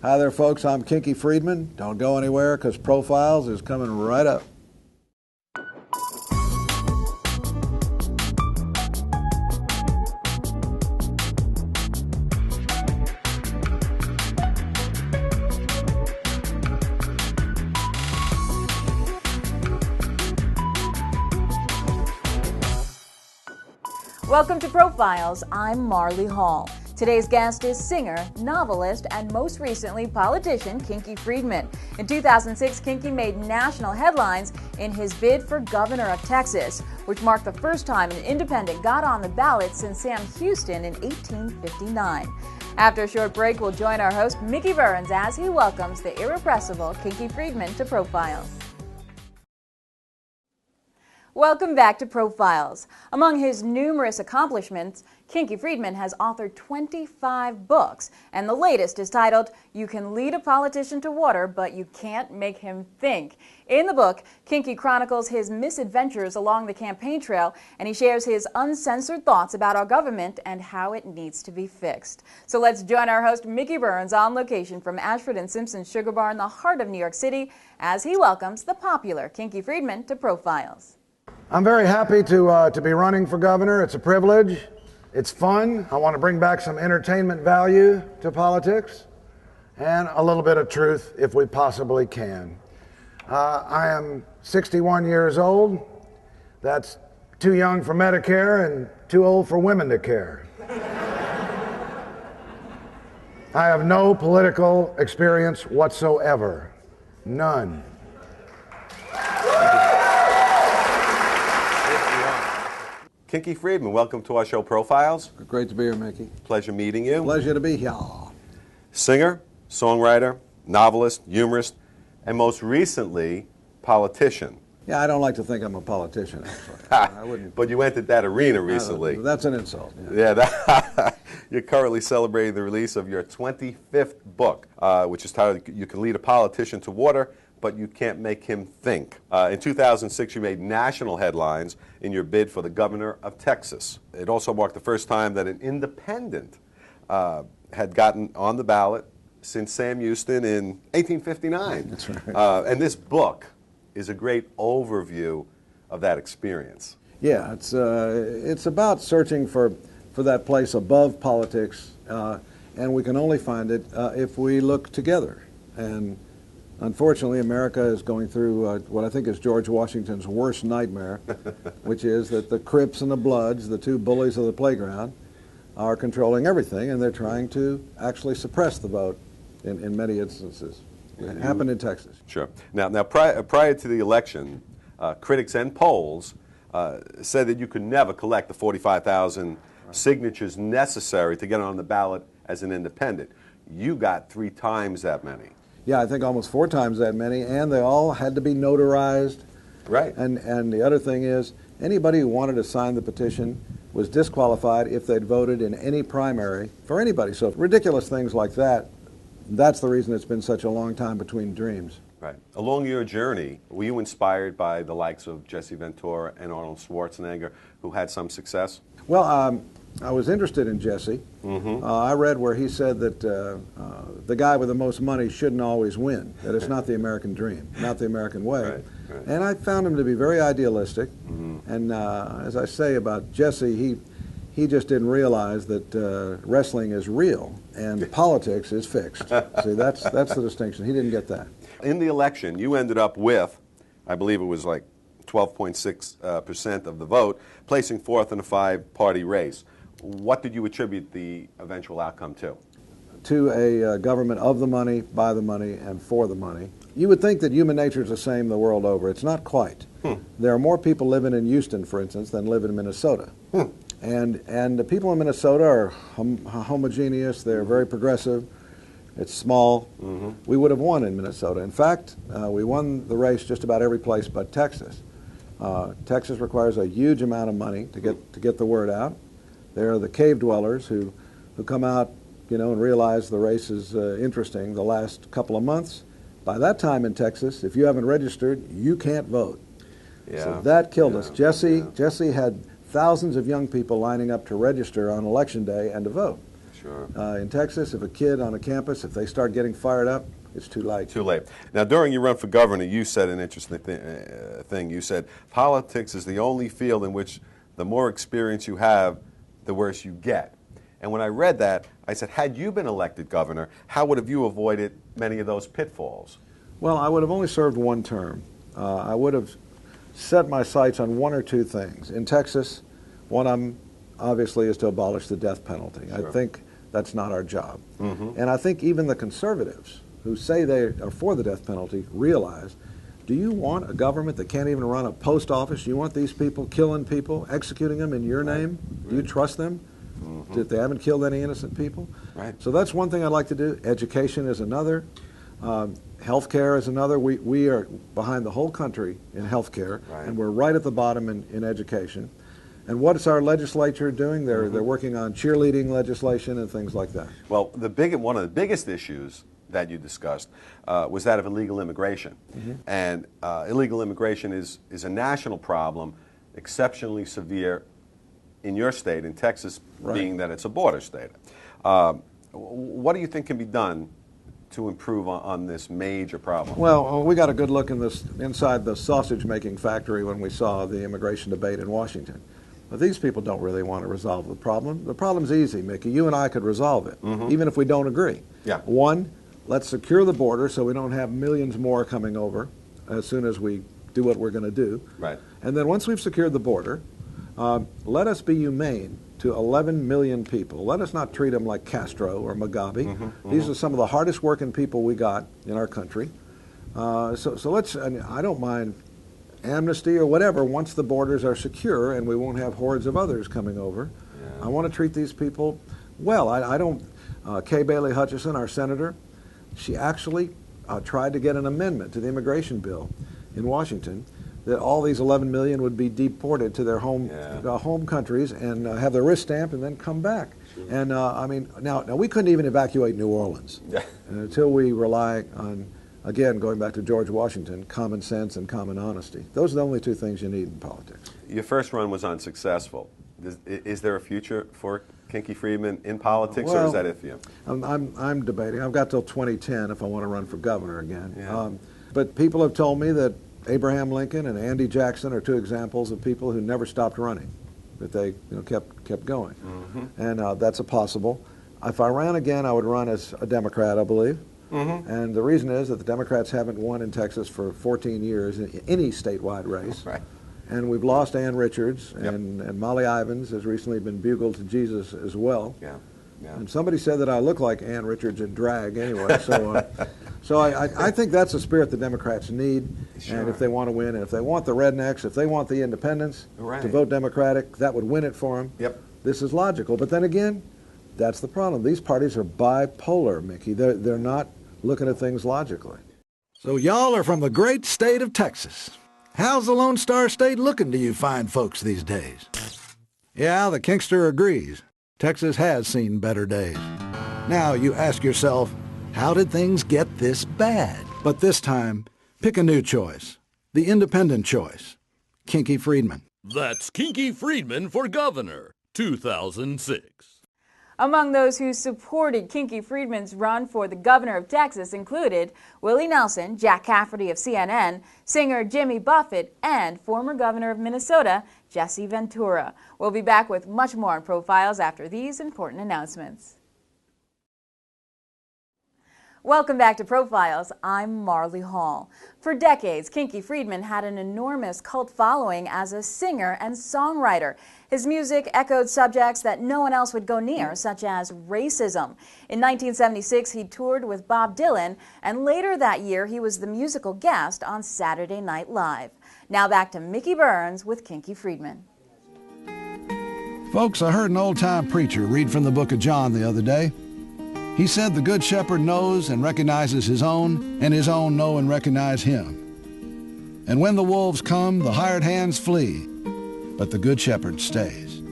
Hi there, folks. I'm Kinky Friedman. Don't go anywhere because Profiles is coming right up. Welcome to Profiles. I'm Marley Hall. Today's guest is singer, novelist, and most recently politician Kinky Friedman. In 2006, Kinky made national headlines in his bid for governor of Texas, which marked the first time an independent got on the ballot since Sam Houston in 1859. After a short break, we'll join our host Mickey Burns as he welcomes the irrepressible Kinky Friedman to Profiles. Welcome back to Profiles. Among his numerous accomplishments, Kinky Friedman has authored 25 books, and the latest is titled, You Can Lead a Politician to Water, But You Can't Make Him Think. In the book, Kinky chronicles his misadventures along the campaign trail, and he shares his uncensored thoughts about our government and how it needs to be fixed. So let's join our host, Mickey Burns, on location from Ashford and Simpson's Sugar Bar in the heart of New York City, as he welcomes the popular Kinky Friedman to Profiles. I'm very happy to be running for governor. It's a privilege. It's fun. I want to bring back some entertainment value to politics and a little bit of truth if we possibly can. I am 61 years old. That's too young for Medicare and too old for women to care. I have no political experience whatsoever. None. Kinky Friedman, welcome to our show Profiles. Great to be here, Mickey. Pleasure meeting you. Pleasure to be here. Singer, songwriter, novelist, humorist, and most recently, politician. Yeah, I don't like to think I'm a politician, actually. I wouldn't. But you entered that arena recently. That's an insult. Yeah, you're currently celebrating the release of your 25th book, which is titled You Can Lead a Politician to Water, But You Can't Make Him Think. In 2006, you made national headlines in your bid for the governor of Texas. It also marked the first time that an independent had gotten on the ballot since Sam Houston in 1859. That's right. And this book is a great overview of that experience. Yeah, it's about searching for that place above politics, and we can only find it if we look together. And unfortunately, America is going through what I think is George Washington's worst nightmare, which is that the Crips and the Bloods, the two bullies of the playground, are controlling everything, and they're trying to actually suppress the vote in many instances. It happened in Texas. Sure. Now prior to the election, critics and polls said that you could never collect the 45,000 signatures necessary to get on the ballot as an independent. You got 3 times that many. Yeah, I think almost 4 times that many, and they all had to be notarized. Right. And the other thing is, anybody who wanted to sign the petition was disqualified if they'd voted in any primary for anybody. So ridiculous things like that, that's the reason it's been such a long time between dreams. Right. Along your journey, were you inspired by the likes of Jesse Ventura and Arnold Schwarzenegger, who had some success? Well, I was interested in Jesse. I read where he said that the guy with the most money shouldn't always win, that it's not the American dream, not the American way. Right. And I found him to be very idealistic. And as I say about Jesse, he just didn't realize that wrestling is real and politics is fixed. See, that's the distinction. He didn't get that. In the election, you ended up with, I believe it was like 12.6% of the vote, placing 4th in a 5-party race. What did you attribute the eventual outcome to? To a government of the money, by the money, and for the money. You would think that human nature is the same the world over. It's not quite. There are more people living in Houston, for instance, than live in Minnesota. And the people in Minnesota are homogeneous. They're very progressive. It's small. We would have won in Minnesota. In fact, we won the race just about every place but Texas. Texas requires a huge amount of money to get the word out. There are the cave dwellers who come out, and realize the race is interesting the last couple of months. By that time in Texas, if you haven't registered, you can't vote. Yeah. So that killed us. Jesse had thousands of young people lining up to register on Election Day and to vote. Sure. In Texas, if a kid on a campus, if they start getting fired up, it's too late. Too late. Now, during your run for governor, you said an interesting thing. You said politics is the only field in which the more experience you have, the worse you get. And when I read that, I said, had you been elected governor, how would have you avoided many of those pitfalls? Well, I would have only served one term. I would have set my sights on one or two things. In Texas, one of them obviously is to abolish the death penalty. Sure. I think that's not our job. Mm-hmm. And I think even the conservatives who say they are for the death penalty realize, do you want a government that can't even run a post office? Do you want these people killing people, executing them in your name? Do you trust them? Mm-hmm. That they haven't killed any innocent people? Right. So that's one thing I'd like to do. Education is another. Healthcare is another. We are behind the whole country in healthcare, Right. and we're right at the bottom in education. And what is our legislature doing? They're working on cheerleading legislation and things like that. Well, one of the biggest issues that you discussed was that of illegal immigration. Mm-hmm. And illegal immigration is a national problem, exceptionally severe in your state, in Texas, Right. being that it's a border state. What do you think can be done to improve on this major problem? Well, we got a good look inside the sausage-making factory when we saw the immigration debate in Washington. But these people don't really want to resolve the problem. The problem's easy, Mickey. You and I could resolve it, even if we don't agree. Yeah. One, let's secure the border so we don't have millions more coming over as soon as we do what we're going to do. Right. And then once we've secured the border, let us be humane to 11 million people. Let us not treat them like Castro or Mugabe. These are some of the hardest working people we got in our country. So let's, I don't mind amnesty or whatever once the borders are secure and we won't have hordes of others coming over. Yeah. I want to treat these people well. I don't, Kay Bailey Hutchison, our senator, she actually tried to get an amendment to the immigration bill in Washington that all these 11 million would be deported to their home countries and have their wrist stamped and then come back. Sure. And I mean, now we couldn't even evacuate New Orleans until we rely on, again, going back to George Washington, common sense and common honesty. Those are the only two things you need in politics. Your first run was unsuccessful. Is there a future for Kinky Friedman in politics, or is that it for you? I'm debating. I've got till 2010 if I want to run for governor again. Yeah. But people have told me that Abraham Lincoln and Andy Jackson are two examples of people who never stopped running, that they kept going. And that's a possible. If I ran again, I would run as a Democrat, I believe. And the reason is that the Democrats haven't won in Texas for 14 years in any statewide race. Right. And we've lost Ann Richards, and Molly Ivins has recently been bugled to Jesus as well. Yeah. Yeah. And somebody said that I look like Ann Richards in drag anyway. So I think that's the spirit the Democrats need. Sure. And if they want to win, and if they want the rednecks, if they want the independents to vote Democratic, that would win it for them. Yep. This is logical. But then again, that's the problem. These parties are bipolar, Mickey. They're not looking at things logically. So y'all are from the great state of Texas. How's the Lone Star State looking to you fine folks these days? Yeah, the Kinkster agrees. Texas has seen better days. Now you ask yourself, how did things get this bad? But this time, pick a new choice. The independent choice. Kinky Friedman. That's Kinky Friedman for governor, 2006. Among those who supported Kinky Friedman's run for the governor of Texas included Willie Nelson, Jack Cafferty of CNN, singer Jimmy Buffett, and former governor of Minnesota, Jesse Ventura. We'll be back with much more on Profiles after these important announcements. Welcome back to Profiles. I'm Marlie Hall. For decades, Kinky Friedman had an enormous cult following as a singer and songwriter. His music echoed subjects that no one else would go near, such as racism. In 1976, he toured with Bob Dylan, and later that year, he was the musical guest on Saturday Night Live. Now back to Mickey Burns with Kinky Friedman. Folks, I heard an old-time preacher read from the book of John the other day. He said the Good Shepherd knows and recognizes his own, and his own know and recognize him. And when the wolves come, the hired hands flee, but the Good Shepherd stays.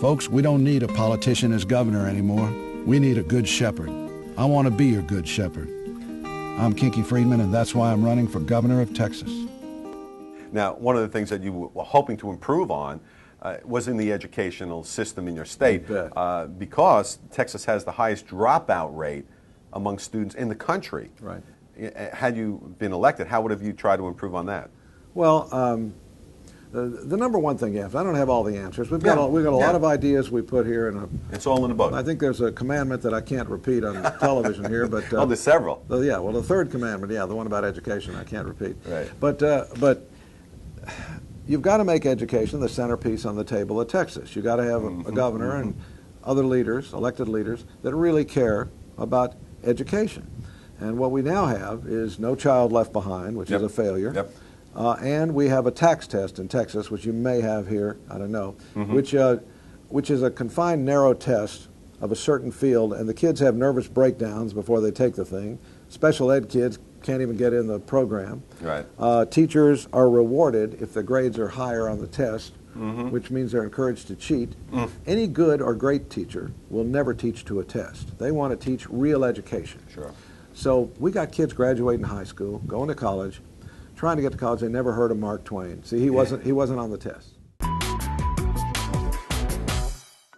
Folks, we don't need a politician as governor anymore. We need a good shepherd. I want to be your good shepherd. I'm Kinky Friedman, and that's why I'm running for governor of Texas. Now, one of the things that you were hoping to improve on was in the educational system in your state, You bet. because Texas has the highest dropout rate among students in the country. Right. Had you been elected, how would have you tried to improve on that? Well, the number one thing, I don't have all the answers. We've got, Yeah. we've got a Yeah. lot of ideas we put here, and It's all in the book. I think there's a commandment that I can't repeat on television here, but Oh, there's several. yeah, well, the third commandment, the one about education, I can't repeat. Right. But you've got to make education the centerpiece on the table of Texas. You've got to have a governor and other leaders, elected leaders, that really care about education. And what we now have is No Child Left Behind, which is a failure. Yep. And we have a tax test in Texas, which you may have here, I don't know, which is a confined, narrow test of a certain field, and the kids have nervous breakdowns before they take the thing. Special ed kids can't even get in the program. Right. Teachers are rewarded if the grades are higher on the test, which means they're encouraged to cheat. Any good or great teacher will never teach to a test. They want to teach real education. Sure. So we got kids graduating high school, going to college, trying to get to college. They never heard of Mark Twain. See, he wasn't on the test.